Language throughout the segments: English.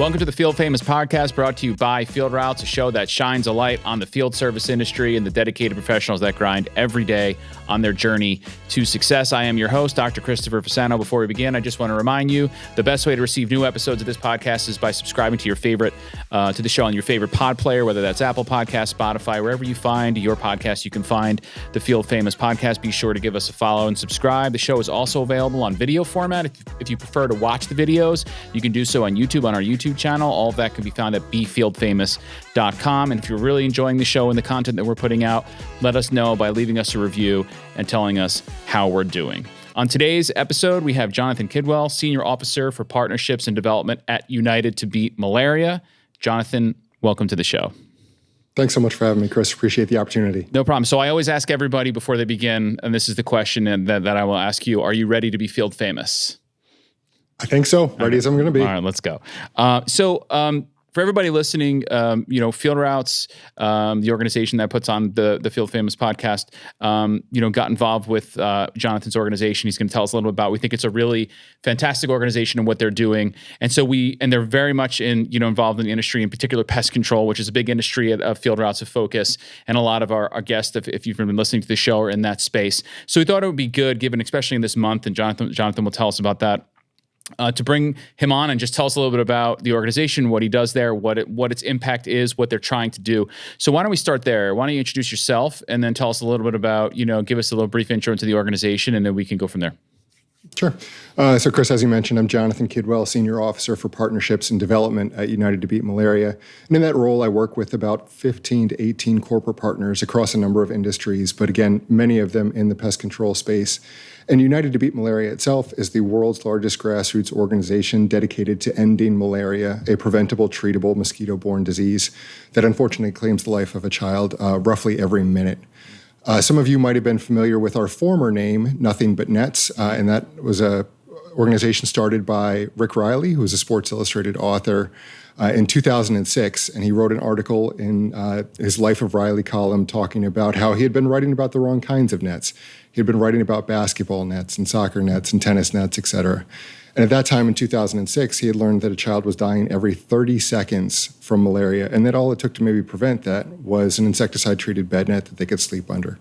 Welcome to the Field Famous podcast, brought to you by Field Routes, a show that shines a light on the field service industry and the dedicated professionals that grind every day on their journey to success. I am your host, Dr. Christopher Fasano. Before we begin, I just want to remind you the best way to receive new episodes of this podcast is by subscribing to your favorite, to the show on your favorite pod player, whether that's Apple Podcasts, Spotify, wherever you find your podcast, you can find the Field Famous podcast. Be sure to give us a follow and subscribe. The show is also available on video format. If you prefer to watch the videos, you can do so on YouTube, on our YouTube channel. All of that can be found at befieldfamous.com. And if you're really enjoying the show and the content that we're putting out, let us know by leaving us a review and telling us how we're doing. On today's episode, we have Jonathan Kidwell, Senior Officer for Partnerships and Development at United to Beat Malaria. Jonathan, welcome to the show. Thanks so much for having me, Chris. Appreciate the opportunity. No problem. So I always ask everybody before they begin, and this is the question that I will ask you, are you ready to be field famous? I think so. Ready as I'm going to be. All right, let's go. For everybody listening, Field Routes, the organization that puts on the Field Famous podcast, got involved with Jonathan's organization. He's going to tell us a little bit about. We think it's a really fantastic organization and what they're doing, and they're very much involved in the industry, in particular pest control, which is a big industry at Field Routes of focus. And a lot of our guests, if you've been listening to the show, are in that space. So we thought it would be good, given especially in this month, and Jonathan will tell us about that. To bring him on and just tell us a little bit about the organization, what he does there, what its impact is, what they're trying to do. So why don't we start there? Why don't you introduce yourself and then tell us a little bit about, give us a little brief intro into the organization, and then we can go from there. Sure. So Chris, as you mentioned, I'm Jonathan Kidwell, Senior Officer for Partnerships and Development at United to Beat Malaria. And in that role, I work with about 15 to 18 corporate partners across a number of industries, but again, many of them in the pest control space. And United to Beat Malaria itself is the world's largest grassroots organization dedicated to ending malaria, a preventable, treatable, mosquito-borne disease that unfortunately claims the life of a child roughly every minute. Some of you might have been familiar with our former name, Nothing But Nets, and that was a organization started by Rick Riley, who was a Sports Illustrated author, in 2006, and he wrote an article in his Life of Riley column talking about how he had been writing about the wrong kinds of nets. He had been writing about basketball nets and soccer nets and tennis nets, et cetera. And at that time in 2006, he had learned that a child was dying every 30 seconds from malaria, and that all it took to maybe prevent that was an insecticide-treated bed net that they could sleep under.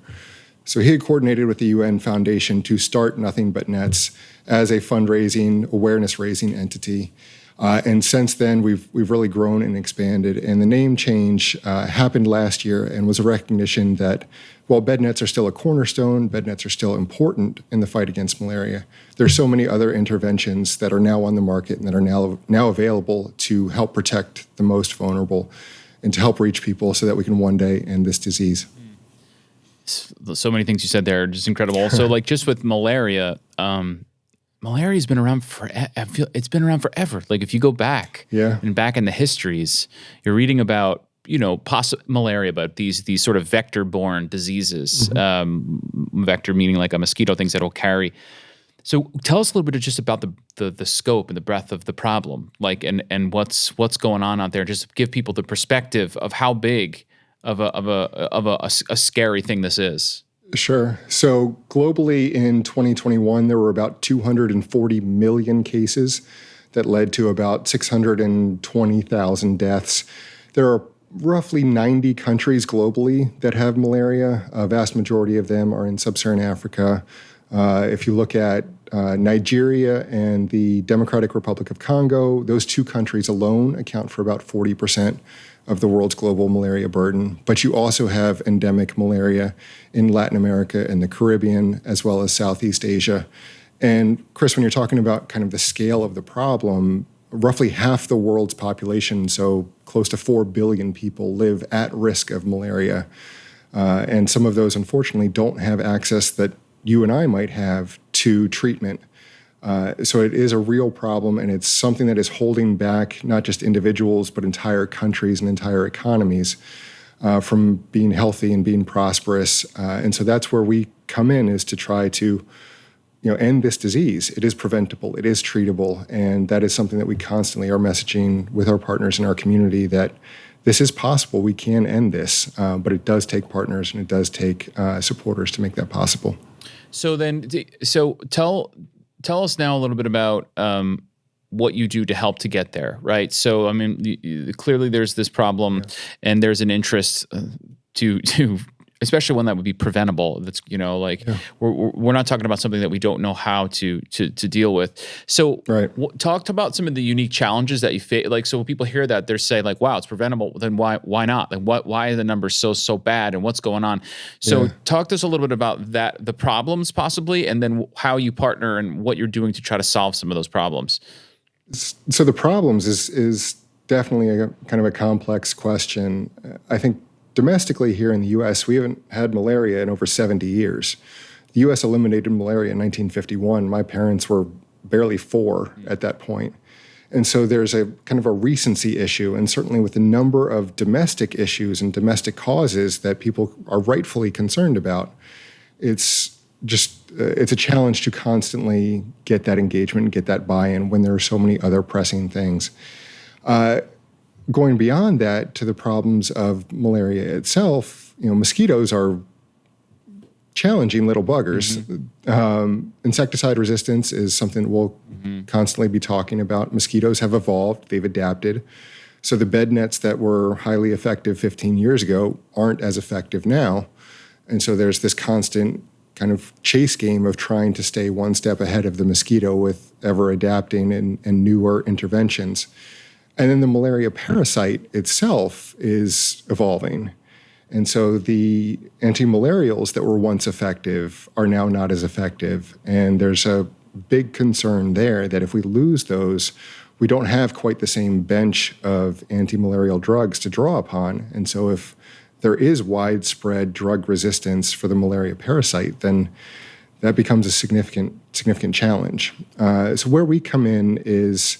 So he had coordinated with the UN Foundation to start Nothing But Nets as a fundraising, awareness-raising entity. And since then, we've really grown and expanded. And the name change happened last year and was a recognition that while bed nets are still a cornerstone, bed nets are still important in the fight against malaria, there's so many other interventions that are now on the market and that are now available to help protect the most vulnerable and to help reach people so that we can one day end this disease. So many things you said there, just incredible. So just with malaria, malaria's been around it's been around forever. Like if you go back and back in the histories, you're reading about, malaria, but these sort of vector-borne diseases, vector meaning like a mosquito, things that will carry. So tell us a little bit just about the scope and the breadth of the problem, and what's going on out there. Just give people the perspective of how big of a scary thing this is. Sure. So globally in 2021, there were about 240 million cases that led to about 620,000 deaths. There are roughly 90 countries globally that have malaria. A vast majority of them are in sub-Saharan Africa. If you look at Nigeria and the Democratic Republic of Congo, those two countries alone account for about 40% of the world's global malaria burden. But you also have endemic malaria in Latin America and the Caribbean, as well as Southeast Asia. And Chris, when you're talking about kind of the scale of the problem, roughly half the world's population, so close to 4 billion people, live at risk of malaria. And some of those, unfortunately, don't have access that you and I might have to treatment. So it is a real problem, and it's something that is holding back not just individuals, but entire countries and entire economies from being healthy and being prosperous. And so that's where we come in, is to try to end this disease. It is preventable, it is treatable, and that is something that we constantly are messaging with our partners in our community, that this is possible, we can end this, but it does take partners and it does take supporters to make that possible. So tell us now a little bit about what you do to help to get there, right? So, I mean, clearly there's this problem, and there's an interest to especially one that would be preventable. That's, we're not talking about something that we don't know how to deal with. So talk about some of the unique challenges that you face. Like, so when people hear that, they're saying like, wow, it's preventable. Then why not? Like why are the numbers so bad, and what's going on? So talk to us a little bit about that, the problems possibly, and then how you partner and what you're doing to try to solve some of those problems. So the problems is definitely a kind of a complex question. I think domestically here in the U.S., we haven't had malaria in over 70 years. The U.S. eliminated malaria in 1951. My parents were barely 4 at that point. And so there's a kind of a recency issue, and certainly with the number of domestic issues and domestic causes that people are rightfully concerned about, it's a challenge to constantly get that engagement and get that buy-in when there are so many other pressing things. Going beyond that to the problems of malaria itself, mosquitoes are challenging little buggers. Insecticide resistance is something we'll constantly be talking about. Mosquitoes have evolved, they've adapted. So the bed nets that were highly effective 15 years ago aren't as effective now. And so there's this constant kind of chase game of trying to stay one step ahead of the mosquito with ever adapting and newer interventions. And then the malaria parasite itself is evolving. And so the anti-malarials that were once effective are now not as effective. And there's a big concern there that if we lose those, we don't have quite the same bench of anti-malarial drugs to draw upon. And so if there is widespread drug resistance for the malaria parasite, then that becomes a significant challenge. So where we come in is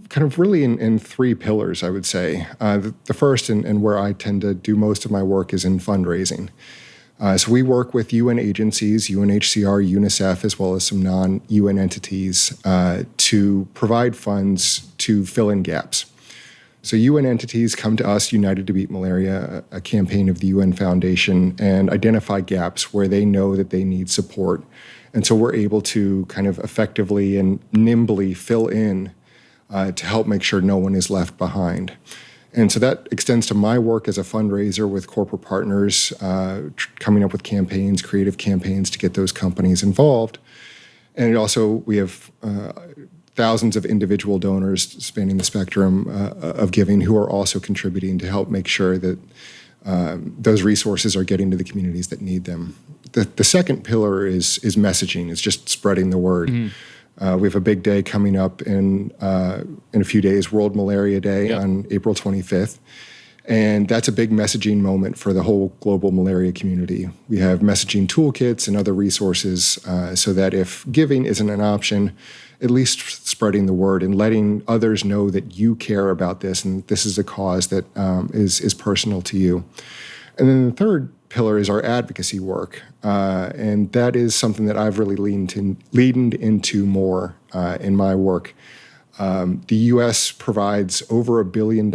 kind of really in 3 pillars, I would say. The first, and where I tend to do most of my work, is in fundraising. So we work with UN agencies, UNHCR, UNICEF, as well as some non-UN entities to provide funds to fill in gaps. So UN entities come to us, United to Beat Malaria, a campaign of the UN Foundation, and identify gaps where they know that they need support. And so we're able to kind of effectively and nimbly fill in to help make sure no one is left behind. And so that extends to my work as a fundraiser with corporate partners, coming up with campaigns, creative campaigns to get those companies involved. And we have thousands of individual donors spanning the spectrum of giving who are also contributing to help make sure that those resources are getting to the communities that need them. The second pillar is messaging. It's just spreading the word. We have a big day coming up in a few days, World Malaria Day on April 25th. And that's a big messaging moment for the whole global malaria community. We have messaging toolkits and other resources so that if giving isn't an option, at least spreading the word and letting others know that you care about this and this is a cause that is personal to you. And then the third pillar is our advocacy work. And that is something that I've really leaned into more in my work. The U.S. provides over $1 billion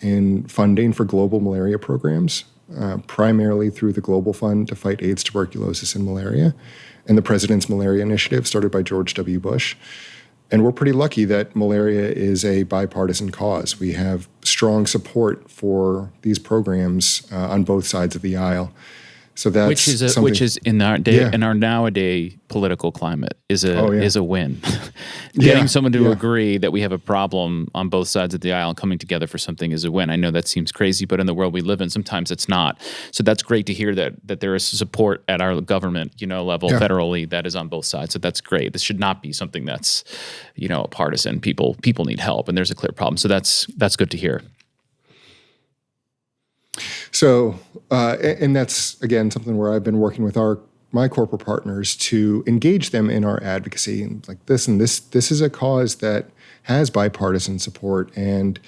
in funding for global malaria programs, primarily through the Global Fund to fight AIDS, tuberculosis, and malaria, and the President's Malaria Initiative started by George W. Bush. And we're pretty lucky that malaria is a bipartisan cause. We have strong support for these programs on both sides of the aisle. So that's which is in our day in our nowadays political climate is a win. Getting someone to agree that we have a problem on both sides of the aisle and coming together for something is a win. I know that seems crazy, but in the world we live in, sometimes it's not. So that's great to hear that there is support at our government, level federally that is on both sides. So that's great. This should not be something that's, partisan. People need help, and there's a clear problem. So that's good to hear. So, and that's, again, something where I've been working with my corporate partners to engage them in our advocacy. And like this is a cause that has bipartisan support and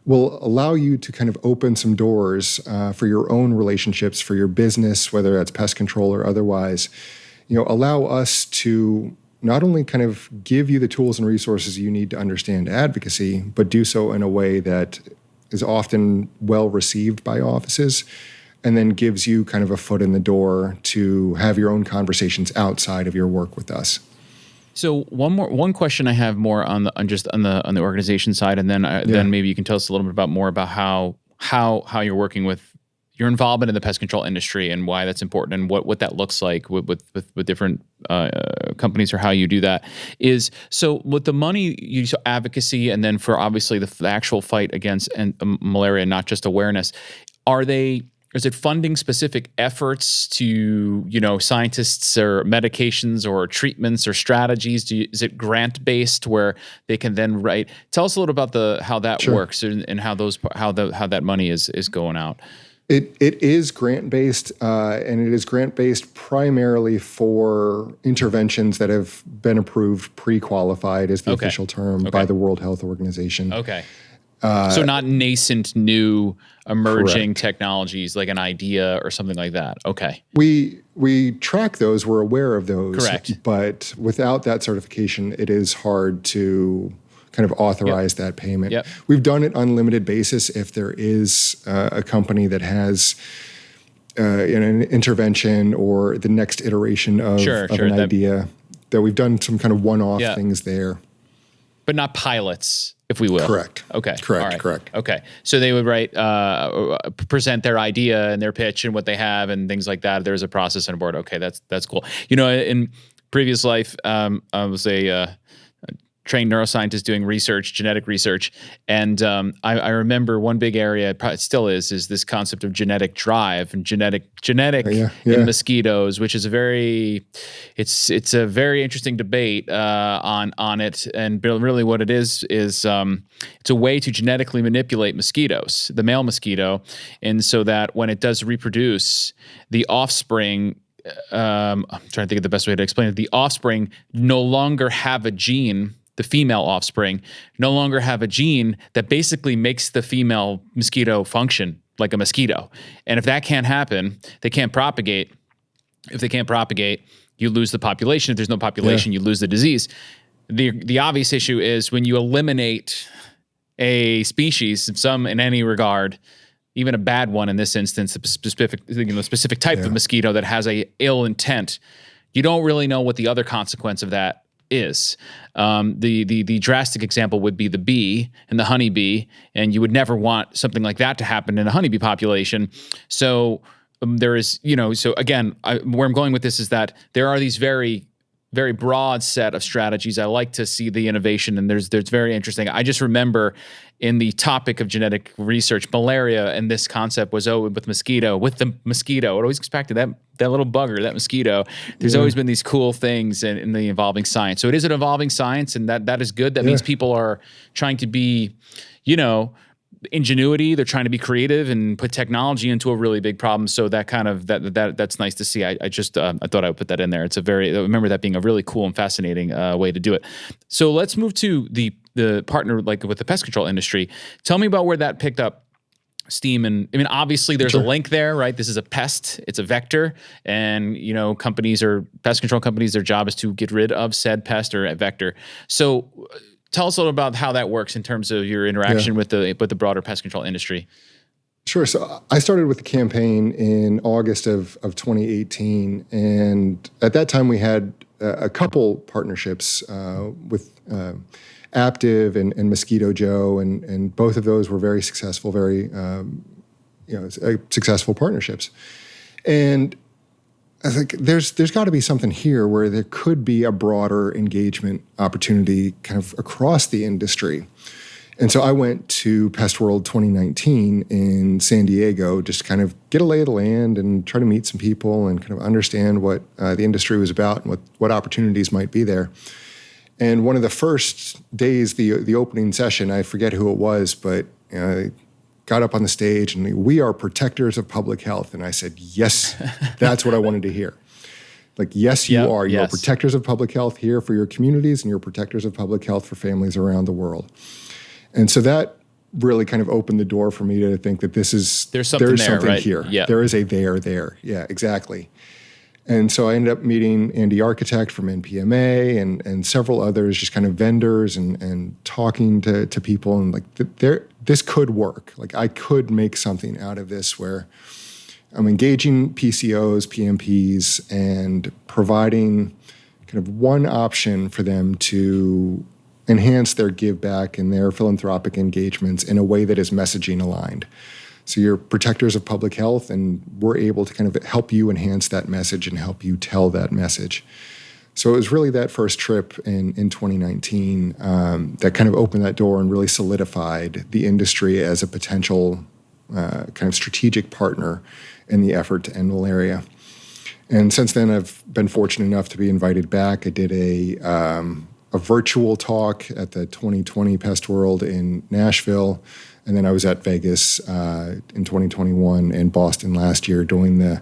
will allow you to kind of open some doors for your own relationships, for your business, whether that's pest control or otherwise. Allow us to not only kind of give you the tools and resources you need to understand advocacy, but do so in a way that is often well received by offices, and then gives you kind of a foot in the door to have your own conversations outside of your work with us. So one question I have more on the organization side, and then maybe you can tell us a little bit more about how you're working with your involvement in the pest control industry and why that's important and what that looks like with different companies, or how you do that. Is so with the money, so advocacy, and then for obviously the actual fight against malaria, not just awareness. Is it funding specific efforts to, scientists or medications or treatments or strategies? Is it grant based where they can then write? Tell us a little about how that works and how that money is going out. It is grant based, and it is grant based primarily for interventions that have been approved, pre-qualified is the official term by the World Health Organization. Okay. So not nascent, new, emerging technologies like an idea or something like that. Okay. We track those. We're aware of those. Correct. But without that certification, it is hard to kind of authorize that payment. Yep. We've done it on limited basis if there is a company that has an intervention or the next iteration of an idea, that we've done some kind of one-off things there. But not pilots, if we will. Correct. Okay. Correct. Okay. So they would present their idea and their pitch and what they have and things like that. There's a process on board. Okay, that's cool. In previous life, I was a trained neuroscientist doing genetic research, and I remember one big area, it still is this concept of genetic drive and genetic in mosquitoes, which is a very interesting debate on it. And really, what it is it's a way to genetically manipulate mosquitoes, the male mosquito, and so that when it does reproduce, the offspring. I'm trying to think of the best way to explain it. The offspring no longer have a gene. The female offspring no longer have a gene that basically makes the female mosquito function like a mosquito. And if that can't happen, they can't propagate. If they can't propagate, you lose the population. If there's no population, you lose the disease. The obvious issue is when you eliminate a species, in any regard, even a bad one in this instance, a specific type of mosquito that has a ill intent, you don't really know what the other consequence of that is. The drastic example would be the bee and the honeybee, and you would never want something like that to happen in a honeybee population. So there is, so again, where I'm going with this is that there are these very, very broad set of strategies. I like to see the innovation, and there's very interesting. I just remember in the topic of genetic research, malaria, and this concept was with the mosquito. It always gets back to that little bugger, that mosquito. There's always been these cool things in the evolving science. So it is an evolving science, and that is good. That means people are trying to be, ingenuity. They're trying to be creative and put technology into a really big problem. So that kind of that's nice to see. I thought I would put that in there. I remember that being a really cool and fascinating way to do it. So let's move to the partner with the pest control industry. Tell me about where that picked up steam. And obviously there's a link there, right? This is a pest, it's a vector, and companies or pest control companies, their job is to get rid of said pest or a vector. So tell us a little about how that works in terms of your interaction with the broader pest control industry. Sure. So I started with the campaign in August of 2018, and at that time we had a couple partnerships with Aptive and Mosquito Joe, and both of those were very successful, successful partnerships. And I think there's got to be something here where there could be a broader engagement opportunity kind of across the industry. And so I went to PestWorld 2019 in San Diego, just to kind of get a lay of the land and try to meet some people and kind of understand what the industry was about and what opportunities might be there. And one of the first days, the opening session, I forget who it was, but got up on the stage and we are protectors of public health. And I said, yes, that's what I wanted to hear. Yes, you are. You are protectors of public health here for your communities, and you're protectors of public health for families around the world. And so that really kind of opened the door for me to think that there's something right? here. Yeah. There is a there. Yeah, exactly. And so I ended up meeting Andy Architect from NPMA and several others, just kind of vendors and talking to people, and this could work. I could make something out of this where I'm engaging PCOs, PMPs, and providing kind of one option for them to enhance their give back and their philanthropic engagements in a way that is messaging aligned. So you're protectors of public health, and we're able to kind of help you enhance that message and help you tell that message. So it was really that first trip in 2019 that kind of opened that door and really solidified the industry as a potential kind of strategic partner in the effort to end malaria. And since then, I've been fortunate enough to be invited back. I did a virtual talk at the 2020 PestWorld in Nashville, and then I was at Vegas in 2021 and Boston last year doing the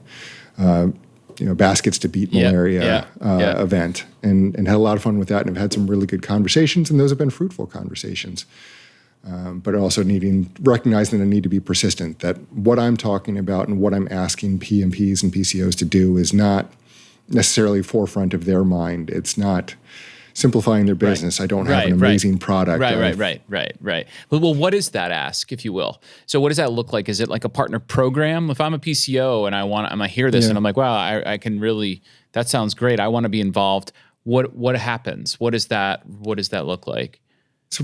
Baskets to Beat Malaria event, and had a lot of fun with that, and have had some really good conversations, and those have been fruitful conversations. But also recognizing the need to be persistent, that what I'm talking about and what I'm asking PMPs and PCOs to do is not necessarily forefront of their mind. It's not simplifying their business. I don't have an amazing product. Right. Well, what is that ask, if you will? So what does that look like? Is it like a partner program? If I'm a PCO and I hear this and I'm like, wow, I can really, that sounds great. I want to be involved. What happens? What does that look like? So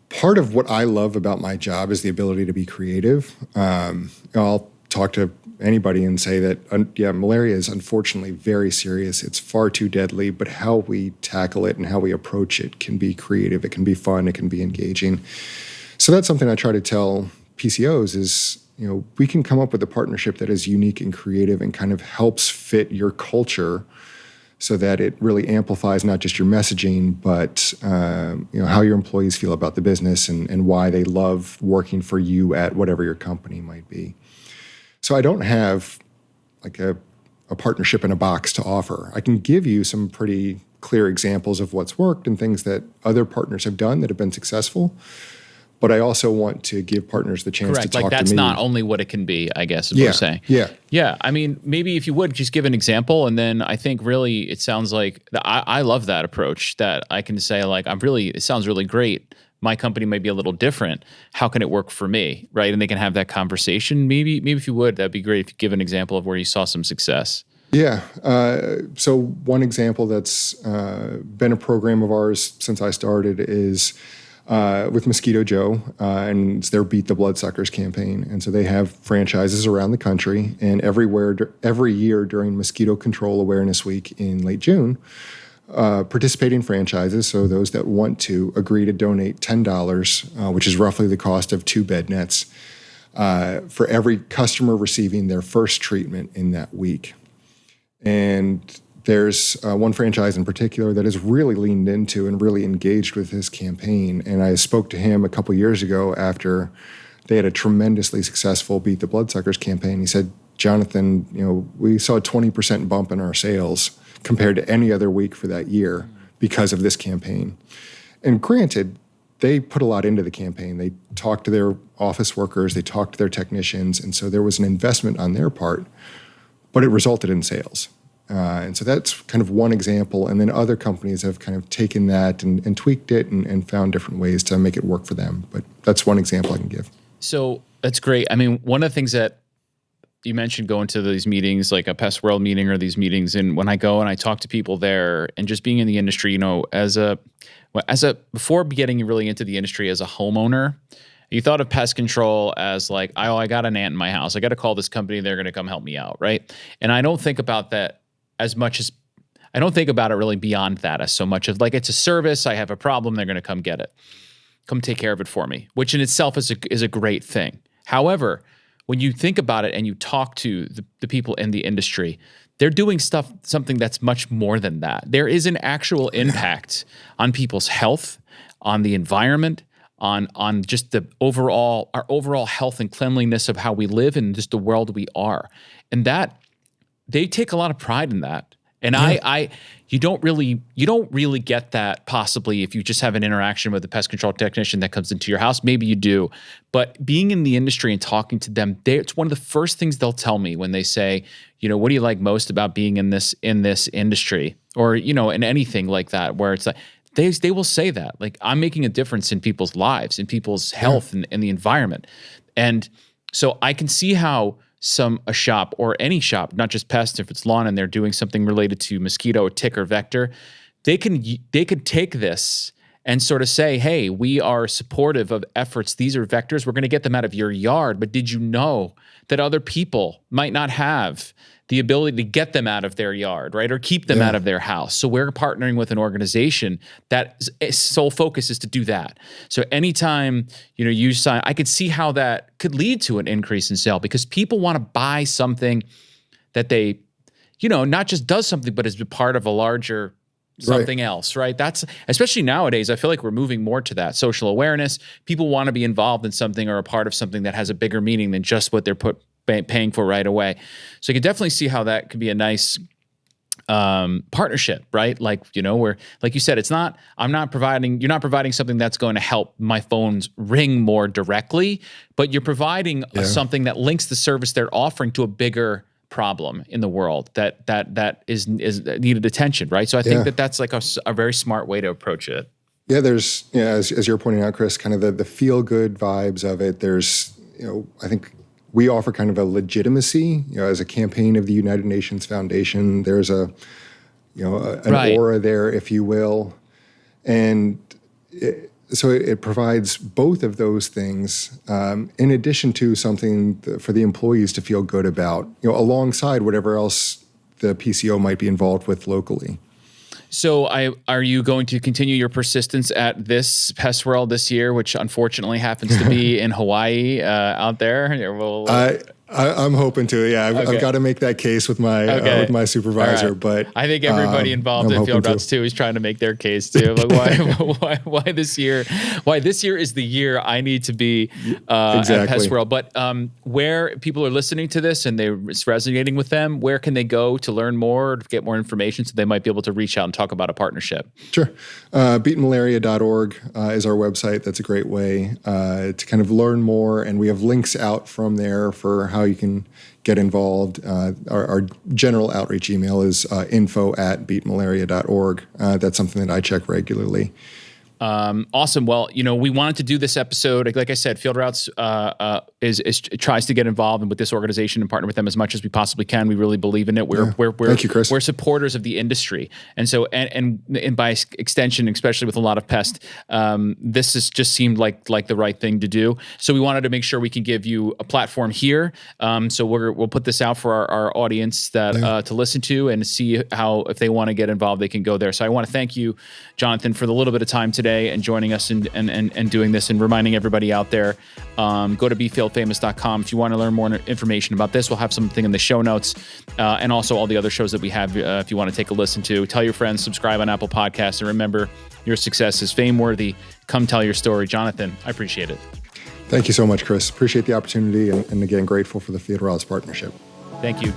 part of what I love about my job is the ability to be creative. I'll talk to anybody and say that, malaria is unfortunately very serious. It's far too deadly, but how we tackle it and how we approach it can be creative. It can be fun. It can be engaging. So that's something I try to tell PCOs is, we can come up with a partnership that is unique and creative and kind of helps fit your culture so that it really amplifies not just your messaging, but how your employees feel about the business and why they love working for you at whatever your company might be. So I don't have like a partnership in a box to offer. I can give you some pretty clear examples of what's worked and things that other partners have done that have been successful. But I also want to give partners the chance to talk to me. Like that's not only what it can be, I guess, is what I'm saying. Yeah. I mean, maybe if you would just give an example, and then I think really it sounds like I love that approach, that I can say like, it sounds really great. My company may be a little different. How can it work for me, right? And they can have that conversation. Maybe if you would, that'd be great if you give an example of where you saw some success. Yeah. So one example that's been a program of ours since I started is with Mosquito Joe, and it's their Beat the Bloodsuckers campaign. And so they have franchises around the country, and every year during Mosquito Control Awareness Week in late June, participating franchises, so those that want to, agree to donate $10, which is roughly the cost of 2 bed nets, for every customer receiving their first treatment in that week. And there's one franchise in particular that has really leaned into and really engaged with this campaign. And I spoke to him a couple years ago after they had a tremendously successful Beat the Bloodsuckers campaign. He said, Jonathan, we saw a 20% bump in our sales compared to any other week for that year because of this campaign. And granted, they put a lot into the campaign. They talked to their office workers, they talked to their technicians, and so there was an investment on their part, but it resulted in sales. And so that's kind of one example. And then other companies have kind of taken that and tweaked it and found different ways to make it work for them. But that's one example I can give. So that's great. I mean, one of the things that you mentioned going to these meetings, like a PestWorld meeting or these meetings, and when I go and I talk to people there, and just being in the industry, before getting really into the industry as a homeowner, you thought of pest control as like, I got an ant in my house. I got to call this company. They're going to come help me out, right? And I don't think about that as much as, I don't think about it really beyond that as so much as like, it's a service. I have a problem. They're going to come get it. Come take care of it for me, which in itself is a great thing. However, when you think about it and you talk to the people in the industry, they're doing something that's much more than that. There is an actual impact on people's health, on the environment, on just our overall health and cleanliness of how we live and just the world we are. And that, they take a lot of pride in that. And you don't really get that possibly if you just have an interaction with a pest control technician that comes into your house. Maybe you do, but being in the industry and talking to them, it's one of the first things they'll tell me when they say, what do you like most about being in this industry, or in anything like that, where it's like they will say that, like, I'm making a difference in people's lives, in people's health and the environment. And so I can see how a shop or any shop, not just pest, if it's lawn and they're doing something related to mosquito or tick or vector, they could take this and sort of say, hey, we are supportive of efforts. These are vectors. We're going to get them out of your yard. But did you know that other people might not have the ability to get them out of their yard, right? Or keep them out of their house. So we're partnering with an organization that its sole focus is to do that. So anytime, you sign, I could see how that could lead to an increase in sale, because people want to buy something that they, not just does something, but is a part of a larger something else, right? That's, especially nowadays, I feel like we're moving more to that social awareness. People want to be involved in something or a part of something that has a bigger meaning than just what they're paying for right away. So you can definitely see how that could be a nice partnership, right? Like, where, like you said, you're not providing something that's going to help my phones ring more directly, but you're providing something that links the service they're offering to a bigger problem in the world that is needed attention, right? So I think that's like a very smart way to approach it. Yeah, there's, as you're pointing out, Chris, kind of the feel good vibes of it. There's, I think we offer kind of a legitimacy, as a campaign of the United Nations Foundation. There's an aura there, if you will, and so it provides both of those things, in addition to something for the employees to feel good about, alongside whatever else the PCO might be involved with locally. So are you going to continue your persistence at this PestWorld this year, which unfortunately happens to be in Hawaii out there? I'm hoping to. Yeah, I've got to make that case with my supervisor. Right. But I think everybody involved in Field Routes too is trying to make their case too. Like why this year? Why this year is the year I need to be at PestWorld. But where people are listening to this and it's resonating with them, where can they go to learn more, to get more information, so they might be able to reach out and talk about a partnership? Sure. Beatmalaria.org is our website. That's a great way to kind of learn more, and we have links out from there for how you can get involved. Our general outreach email is info@beatmalaria.org. That's something that I check regularly. Awesome. Well, we wanted to do this episode. Like I said, Field Routes tries to get involved with this organization and partner with them as much as we possibly can. We really believe in it. Thank you, Chris. We're supporters of the industry, and so and by extension, especially with a lot of pest, this has just seemed like the right thing to do. So we wanted to make sure we can give you a platform here. So we'll put this out for our audience to listen to and see how, if they want to get involved, they can go there. So I want to thank you, Jonathan, for the little bit of time today and joining us and doing this, and reminding everybody out there, go to BeFieldFamous.com if you want to learn more information about this. We'll have something in the show notes, and also all the other shows that we have if you want to take a listen to. Tell your friends, subscribe on Apple Podcasts, and remember, your success is fame-worthy. Come tell your story. Jonathan, I appreciate it. Thank you so much, Chris. Appreciate the opportunity, and again, grateful for the Field Routes partnership. Thank you.